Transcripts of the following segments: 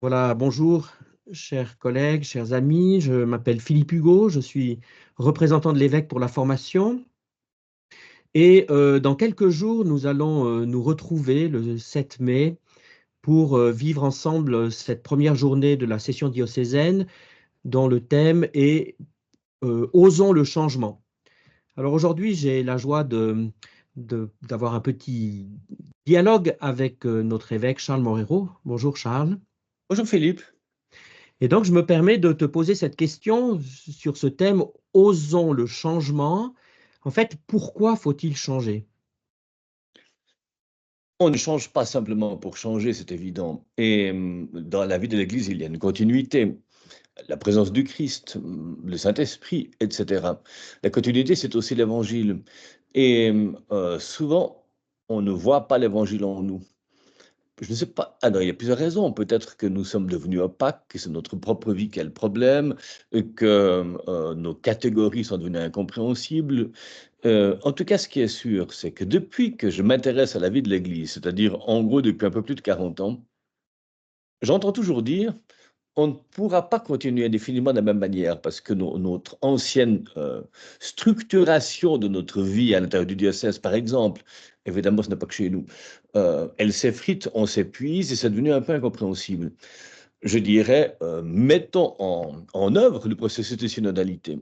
Voilà, bonjour, chers collègues, chers amis. Je m'appelle Philippe Hugo, je suis représentant de l'évêque pour la formation. Et dans quelques jours, nous allons nous retrouver le 7 mai pour vivre ensemble cette première journée de la session diocésaine dont le thème est Osons le changement. Alors aujourd'hui, j'ai la joie d'avoir un petit dialogue avec notre évêque Charles Morero. Bonjour Charles. Bonjour Philippe. Et donc, je me permets de te poser cette question sur ce thème, osons le changement. En fait, pourquoi faut-il changer? On ne change pas simplement pour changer, c'est évident. Et dans la vie de l'Église, il y a une continuité. La présence du Christ, le Saint-Esprit, etc. La continuité, c'est aussi l'Évangile. Et souvent, on ne voit pas l'Évangile en nous. Je ne sais pas. Alors, il y a plusieurs raisons. Peut-être que nous sommes devenus opaques, que c'est notre propre vie qui a le problème, que nos catégories sont devenues incompréhensibles. En tout cas, ce qui est sûr, c'est que depuis que je m'intéresse à la vie de l'Église, c'est-à-dire en gros depuis un peu plus de 40 ans, j'entends toujours dire on ne pourra pas continuer indéfiniment de la même manière parce que notre ancienne structuration de notre vie à l'intérieur du diocèse, par exemple, évidemment, ce n'est pas que chez nous, elle s'effrite, on s'épuise et c'est devenu un peu incompréhensible. Je dirais, mettons en œuvre le processus de synodalité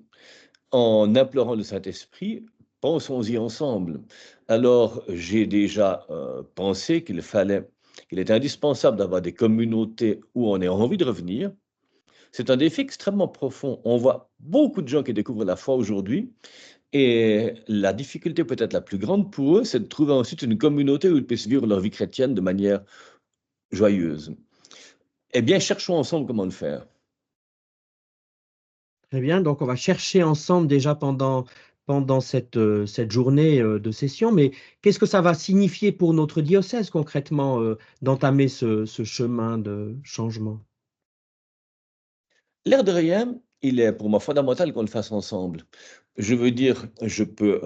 en implorant le Saint-Esprit, pensons-y ensemble. Alors, j'ai déjà pensé qu'il était indispensable d'avoir des communautés où on ait envie de revenir. C'est un défi extrêmement profond. On voit beaucoup de gens qui découvrent la foi aujourd'hui et la difficulté peut-être la plus grande pour eux, c'est de trouver ensuite une communauté où ils puissent vivre leur vie chrétienne de manière joyeuse. Eh bien, cherchons ensemble comment le faire. Très bien, donc on va chercher ensemble déjà pendant cette journée de session, mais qu'est-ce que ça va signifier pour notre diocèse concrètement d'entamer ce chemin de changement? L'air de rien, il est pour moi fondamental qu'on le fasse ensemble. Je veux dire, je peux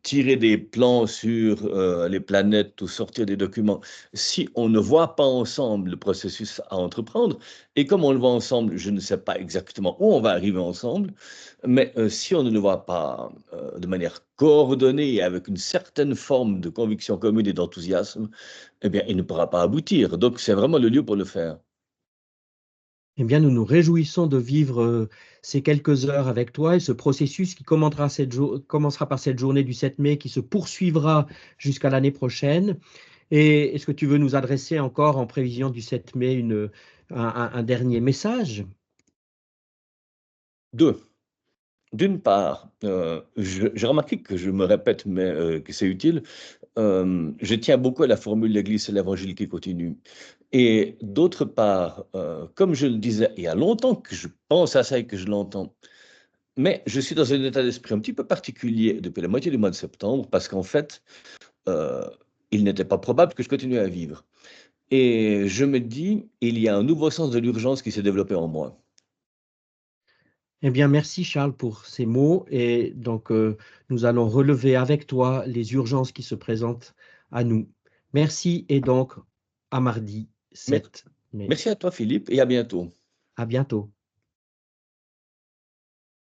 tirer des plans sur les planètes ou sortir des documents. Si on ne voit pas ensemble le processus à entreprendre, et comme on le voit ensemble, je ne sais pas exactement où on va arriver ensemble, mais si on ne le voit pas de manière coordonnée et avec une certaine forme de conviction commune et d'enthousiasme, eh bien, il ne pourra pas aboutir. Donc, c'est vraiment le lieu pour le faire. Eh bien, nous nous réjouissons de vivre ces quelques heures avec toi et ce processus qui commencera par cette journée du 7 mai qui se poursuivra jusqu'à l'année prochaine. Et est-ce que tu veux nous adresser encore en prévision du 7 mai un dernier message? Deux. D'une part, j'ai remarqué que je me répète, mais que c'est utile. Je tiens beaucoup à la formule «L'Église, c'est l'Évangile qui continue» et d'autre part, comme je le disais, il y a longtemps que je pense à ça et que je l'entends, mais je suis dans un état d'esprit un petit peu particulier depuis la moitié du mois de septembre parce qu'en fait, heu, il n'était pas probable que je continue à vivre et je me dis: «Il y a un nouveau sens de l'urgence qui s'est développé en moi». Eh bien, merci Charles pour ces mots. Et donc, nous allons relever avec toi les urgences qui se présentent à nous. Merci et donc à mardi Mer 7 mai. merci à toi Philippe et à bientôt. À bientôt.